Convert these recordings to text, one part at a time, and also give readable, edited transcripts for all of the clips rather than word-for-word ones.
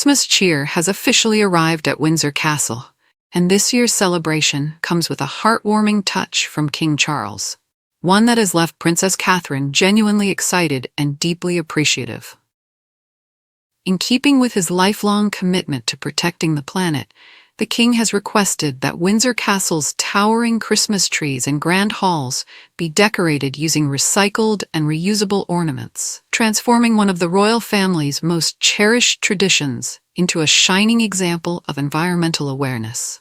Christmas cheer has officially arrived at Windsor Castle, and this year's celebration comes with a heartwarming touch from King Charles, one that has left Princess Catherine genuinely excited and deeply appreciative. In keeping with his lifelong commitment to protecting the planet, the King has requested that Windsor Castle's towering Christmas trees and grand halls be decorated using recycled and reusable ornaments, transforming one of the royal family's most cherished traditions into a shining example of environmental awareness.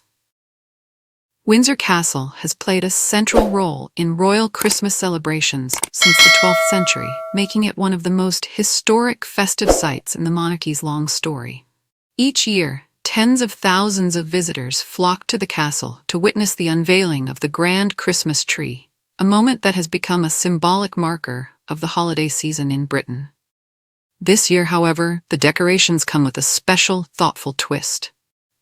Windsor Castle has played a central role in royal Christmas celebrations since the 12th century, making it one of the most historic festive sites in the monarchy's long story. Each year, tens of thousands of visitors flock to the castle to witness the unveiling of the grand Christmas tree, a moment that has become a symbolic marker of the holiday season in Britain. This year, however, the decorations come with a special, thoughtful twist.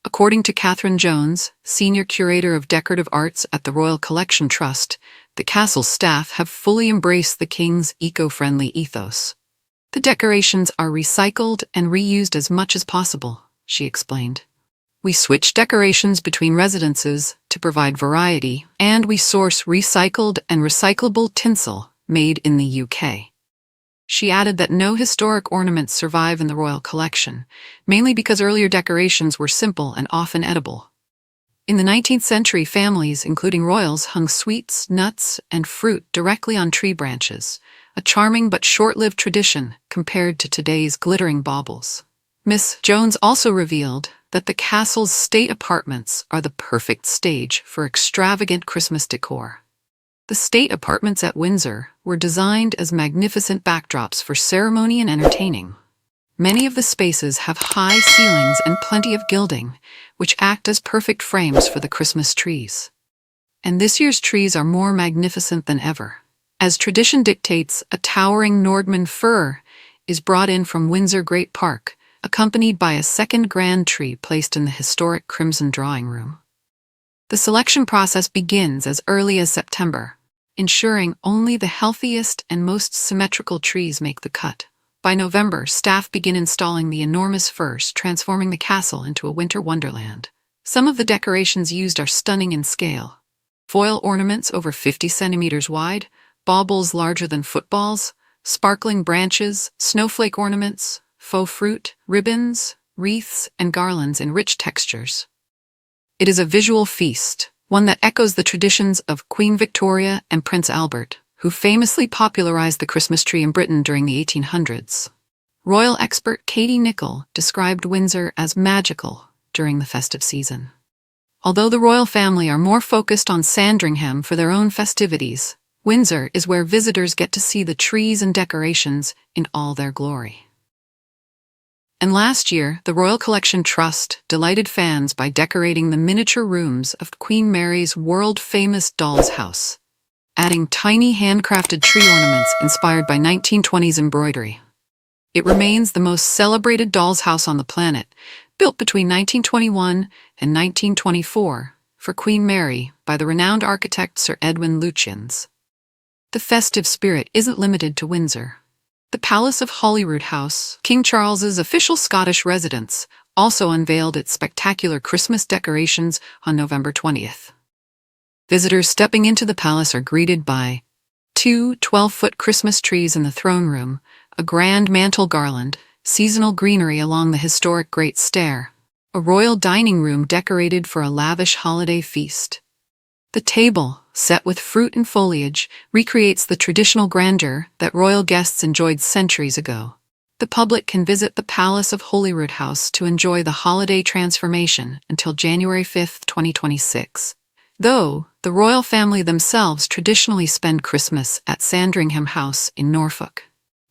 According to Catherine Jones, Senior Curator of Decorative Arts at the Royal Collection Trust, the castle's staff have fully embraced the King's eco-friendly ethos. The decorations are recycled and reused as much as possible, she explained. We switch decorations between residences to provide variety, and we source recycled and recyclable tinsel made in the UK. She added that no historic ornaments survive in the royal collection, mainly because earlier decorations were simple and often edible. In the 19th century, families, including royals, hung sweets, nuts, and fruit directly on tree branches, a charming but short-lived tradition compared to today's glittering baubles. Miss Jones also revealed that the castle's state apartments are the perfect stage for extravagant Christmas decor. The state apartments at Windsor were designed as magnificent backdrops for ceremony and entertaining. Many of the spaces have high ceilings and plenty of gilding, which act as perfect frames for the Christmas trees. And this year's trees are more magnificent than ever. As tradition dictates, a towering Nordmann fir is brought in from Windsor Great Park, accompanied by a second grand tree placed in the historic Crimson Drawing Room. The selection process begins as early as September, ensuring only the healthiest and most symmetrical trees make the cut. By November, staff begin installing the enormous firs, transforming the castle into a winter wonderland. Some of the decorations used are stunning in scale. Foil ornaments over 50 centimeters wide, baubles larger than footballs, sparkling branches, snowflake ornaments, faux fruit, ribbons, wreaths, and garlands in rich textures. It is a visual feast, one that echoes the traditions of Queen Victoria and Prince Albert, who famously popularized the Christmas tree in Britain during the 1800s. Royal expert Katie Nicholl described Windsor as magical during the festive season. Although the royal family are more focused on Sandringham for their own festivities, Windsor is where visitors get to see the trees and decorations in all their glory. And last year, the Royal Collection Trust delighted fans by decorating the miniature rooms of Queen Mary's world-famous doll's house, adding tiny handcrafted tree ornaments inspired by 1920s embroidery. It remains the most celebrated doll's house on the planet, built between 1921 and 1924 for Queen Mary by the renowned architect Sir Edwin Lutyens. The festive spirit isn't limited to Windsor. The Palace of Holyrood House, King Charles's official Scottish residence, also unveiled its spectacular Christmas decorations on November 20th. Visitors stepping into the palace are greeted by two 12-foot Christmas trees in the throne room, a grand mantle garland, seasonal greenery along the historic Great Stair, a royal dining room decorated for a lavish holiday feast. The table, set with fruit and foliage, recreates the traditional grandeur that royal guests enjoyed centuries ago. The public can visit the Palace of Holyrood House to enjoy the holiday transformation until January 5, 2026. Though, the royal family themselves traditionally spend Christmas at Sandringham House in Norfolk.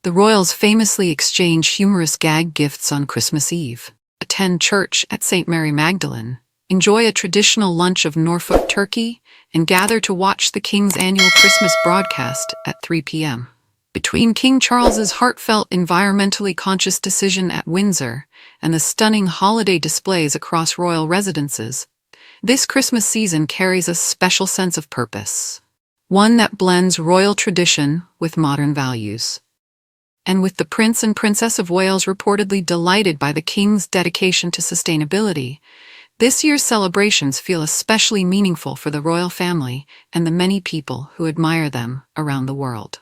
The royals famously exchange humorous gag gifts on Christmas Eve, attend church at St. Mary Magdalene, enjoy a traditional lunch of Norfolk turkey, and gather to watch the King's annual Christmas broadcast at 3 p.m. Between King Charles's heartfelt environmentally conscious decision at Windsor and the stunning holiday displays across royal residences, this Christmas season carries a special sense of purpose, one that blends royal tradition with modern values. And with the Prince and Princess of Wales reportedly delighted by the King's dedication to sustainability, this year's celebrations feel especially meaningful for the royal family and the many people who admire them around the world.